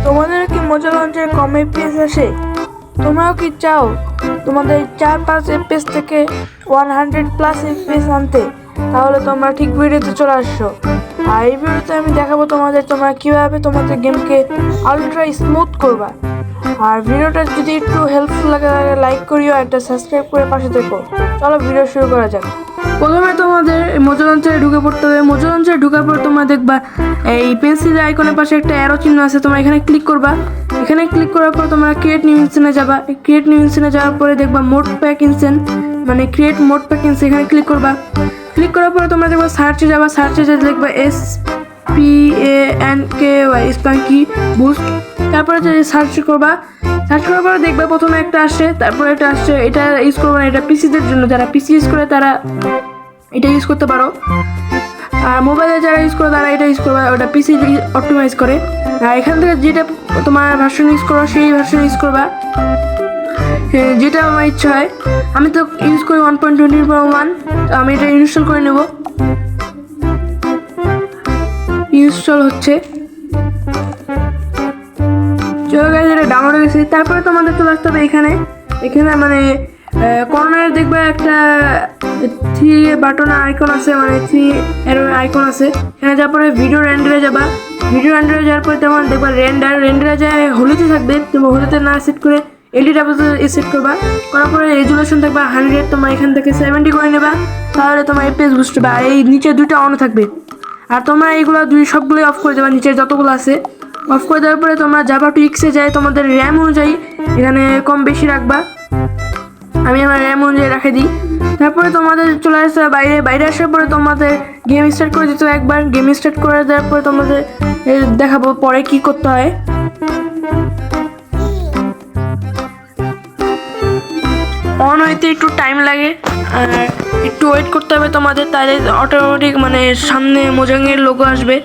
তোমাদের কি মোজা লঞ্চের কম এফপিএস আসে? তোমরাও কি চাও তোমাদের 4-5 এফপিএস থেকে 100+ এফপিএস আনতে? তাহলে তোমরা ঠিক ভিডিওতে চলে আসছো। আর এই ভিডিওতে আমি দেখাবো তোমরা কিভাবে তোমাদের গেমকে আলট্রা স্মুথ করবা। আর ভিডিওটা যদি একটু হেল্পফুল লাগে তাহলে লাইক করিও, একটা সাবস্ক্রাইব করে পাশে থেকো। চলো ভিডিও শুরু করা যাক। প্রথমে তোমাদের মোজা লঞ্চারে ঢুকে পড়তে হবে। মোজা লঞ্চারে ঢুকার পর তোমরা দেখবা এই পেন্সিলের আইকনের পাশে একটা অ্যারো চিহ্ন আছে, তোমরা এখানে ক্লিক করবা। এখানে ক্লিক করার পর তোমরা ক্রিয়েট নিউ ইনস্টেন্সে যাবা। ক্রিয়েট নিউ ইনস্টেন্সে যাওয়ার পরে দেখবা মোড প্যাক ইনস্টেন্স, মানে ক্রিয়েট মোড প্যাক ইনস্টেন্স, এখানে ক্লিক করবা। ক্লিক করার পরে তোমরা দেখবা সার্চে যাবা। সার্চে যে দেখবা SPANKY স্পাঙ্কি বুস্ট, তারপরে যে সার্চ করবা। সার্চ করার পরে দেখবে প্রথমে একটা আসছে, তারপরে একটা আসছে। এটা ইউজ করবো না, এটা পিসিদের জন্য। যারা পিসি ইউজ করে তারা এটা ইউজ করতে পারো, আর মোবাইলে যারা ইউজ করে তারা এটা ইউজ করবে, ওটা পিসি অপটিমাইজ করে। আর এখান থেকে যেটা তোমার ভার্সন ইউজ করো সেই ভার্সন ইউজ করবা, যেটা আমার ইচ্ছা হয়। আমি তো ইউজ করি 1.20.1, তো আমি এটা ইনস্টল করে নেব। ইনস্টল হচ্ছে, চলো গাইস এটা ডাউনলোড হয়ে গেছে। তারপরে তোমাদের চলে আসতে হবে এখানে মানে কর্নারে দেখবে একটা 3 বাটন আইকন আছে, মানে 3 এরো আইকন আছে। এখানে যাওয়ার পরে ভিডিও রেন্ডারে যাবা। ভিডিও রেন্ডারে যাওয়ার পরে তেমন দেখবা রেন্ডারে যায় হলুদে থাকবে, তোমরা হলুদে না সেট করে এলইডি সেট করবা। করার পরে রেজুলেশন থাকবে 100, তোমরা এখান থেকে 70 করে নেবা, তাহলে তোমার এফপিএস বুস্ট হবে। আর এই নিচে দুইটা অন থাকবে, আর তোমরা এইগুলো সবগুলোই অফ করে দেবা, নিচে যতগুলো আছে অফ করে দেওয়ার পরে তোমরা যাবা টুইক্সে যায়, তোমাদের র্যাম অনুযায়ী এখানে কম বেশি রাখবা। আমি আমার র্যাম অনুযায়ী রেখে দিই। তারপরে তোমাদের চলে আসতে বাইরে আসার পরে তোমাদের গেম স্টার্ট করে দিতে হবে একবার। গেম স্টার্ট করে দেওয়ার পরে তোমাদের দেখাবো পরে কি করতে হয়। অন হইতে একটু টাইম লাগে, আর একটু ওয়েট করতে হবে তোমাদের, তাহলে অটোমেটিক মানে সামনে মোজাঙ্গের লোগো আসবে।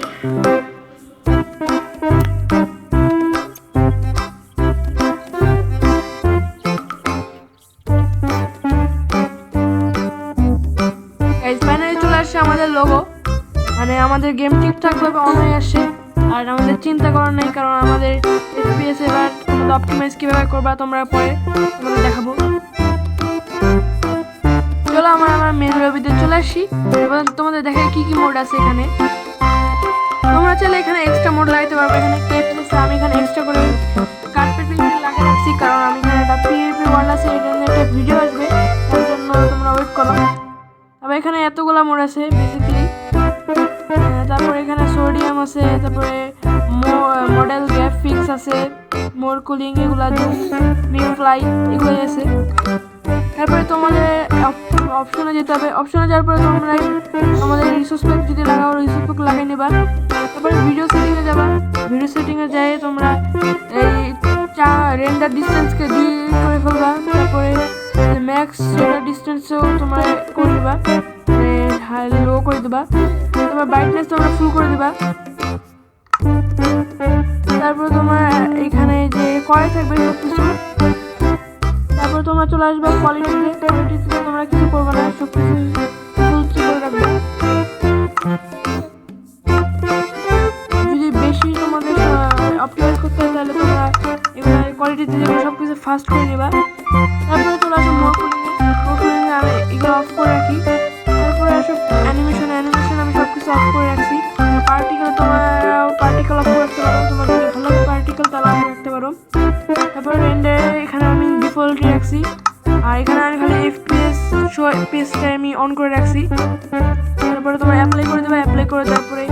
ফাইনালি চলে আসছে আমাদের লোগো, মানে আমাদের গেম ঠিকঠাকভাবে অন হয়ে আসছে। আর আমাদের চিন্তা করার নেই, কারণ আমাদের এফপিএস এবার অপটিমাইজ কীভাবে করবা তোমরা পরে তোমাদের দেখাবো। চলো আমার মেন লবিতে চলে আসি। এবার তোমাদের দেখাই কি কি মোড আছে এখানে। তোমরা চাইলে এখানে এক্সট্রা মোড লাগাতে পারবে। এখানে আমি এখানে এক্সট্রা করে কার্পেট পেন্সিল লাগিয়ে রাখছি, কারণ আমি এখানে একটা পিএপি ওয়ার্ল্ড আছে, এখানে একটা ভিডিও আসবে, তার জন্য তোমরা ওয়েট করো। তবে এখানে এতগুলা মোড আছে বেসিক্যালি। তারপরে এখানে সোডিয়াম আছে, তারপরে মডেল গ্রাফিক্স আছে, মোর কুলিং, এগুলা বিম ফ্লাই এগুলোই আছে। তারপরে তোমাদের অপশনে যেতে হবে। অপশনে যাওয়ার পরে তোমরা তোমাদের রিসোর্স প্যাক যদি লাগাও রিসোর্স প্যাক লাগাই নেবা। তারপরে ভিডিও সেটিংয়ে যাবা। ভিডিও সেটিংয়ে যাই তোমরা এই রেন্ডার ডিস্টেন্সকে দিয়ে করে ফেলবা। তারপরে ম্যাক্স রেন্ডার ডিস্টেন্সও তোমরা করে দেবা, লো করে দেবা। তোমার ব্রাইটনেস তোমরা ফুল করে দেবা। তারপরে তোমার এখানে যে করে থাকবে সব কিছু। তারপরে তোমরা চলে আসবে কোয়ালিটিতে তোমরা কিছু করবে না, সব কিছু ফুল করে রাখবে। যদি বেশি তোমাদের অপটিমাইজ করতে হয় তাহলে তোমরা এগুলো কোয়ালিটিতে যাবে, সব কিছু ফাস্ট করে নেবা। তারপরে চলে আসো মোর কুলিংয়ে আমি এগুলো অফ করে রাখি। তারপরে আসো অ্যানিমেশন আমি সব কিছু অফ করে রাখছি। পার্টিকেল অফ করে রাখতে পারো, তোমার যদি ভালো পার্টিকেল তাহলে অফ রাখতে পারো। তারপরে রেন্ডারে এখানে আমি ডিফল্টই রাখছি, আর এখানে আমি খালি এফপিএসটা আমি অন করে রাখছি। তারপরে তোমরা অ্যাপ্লাই করে দেবে। অ্যাপ্লাই করে তারপরে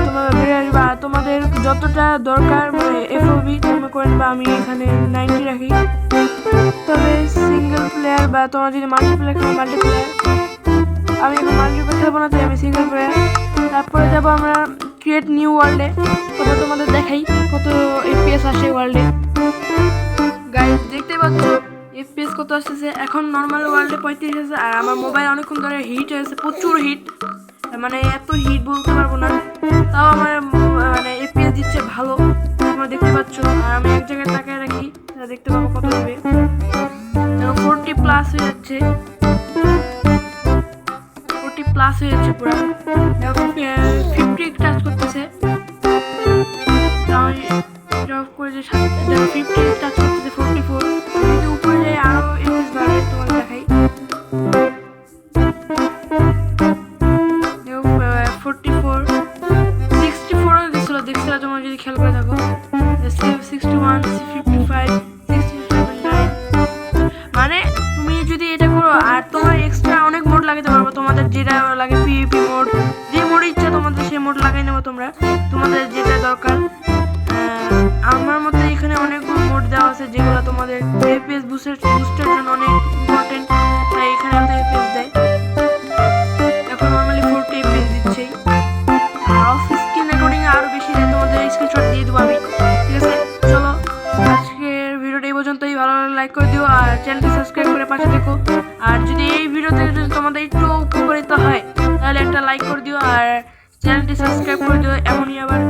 তোমার বেরিয়ে আসবে। আর তোমাদের যতটা দরকার মানে এফওবি তুমি করে নেবা। আমি এখানে 90 রাখি। তবে সিঙ্গেল প্লেয়ার বা তোমার যদি মাল্টিপ্লেয়ার আমি এখন মাল্টিপ্লেয়ার খেলবো না, তাই আমি সিঙ্গেল প্লেয়ার। তারপরে যাবো আমরা ক্রিয়েট নিউ ওয়ার্ল্ডে। তারপর তোমাদের দেখাই কত এফপিএস আসে ওয়ার্ল্ডে। গাইস দেখতে পাচ্ছ এফপিএস কত আসতেছে। এখন নর্মাল ওয়ার্ল্ডে 35 আছে, আর আমার মোবাইল অনেকক্ষণ ধরে হিট হয়েছে, প্রচুর হিট, মানে এত হিট বলতে পারবো না, তাও আমার মানে এফপিএস দিচ্ছে ভালো, তোমরা দেখতে পাচ্ছ। আর আমি এক জায়গায় তাকায় রাখি, দেখতে পাবো কত দেবে। 40+ হয়ে যাচ্ছে, 40+ হয়ে যাচ্ছে পুরো। 50 টাচ করতেছে, অফ করে যে 50 টাচ করতেছে 44, যদি উপরে যায় আরো FPS বাড়বে, তোমাদের দেখাই। 44, 64 গেছিল, দেখছিল তোমরা যদি খেয়াল করে থাকো। 61, 55, 69, মানে তুমি যদি এটা করো আর তোমার এক্সট্রা অনেক মোড লাগাতে পারবো, তোমাদের যেটা লাগে পিভিপি মোড, যে মোড ইচ্ছা তোমাদের সেই মোড লাগাই নেবো তোমরা, তোমাদের যেটা দরকার। আমার মতে এখানে অনেকগুলো মোড দেওয়া আছে যেগুলো তোমাদের এফপিএস বুস্টের জন্য অনেক ইম্পর্টেন্ট, তাই এখানে তো এফপিএস দেয়। এখন নর্মালি 40 এফপিএস দিচ্ছেই, আর অফ স্ক্রিন রেকর্ডিং আরো বেশি দেয়, তোমাদের স্ক্রিনশট দিয়ে দেবো আমি, ঠিক আছে? চলো আজকের ভিডিওটা এই পর্যন্তই, ভালো লাগলে লাইক করে দিও আর চ্যানেলটি সাবস্ক্রাইব করে পাশে দেখো। আর যদি এই ভিডিও থেকে যদি তোমাদের একটু উপকারিত হয় তাহলে একটা লাইক করে দিও আর চ্যানেলটি সাবস্ক্রাইব করে দিও। এমনই আবার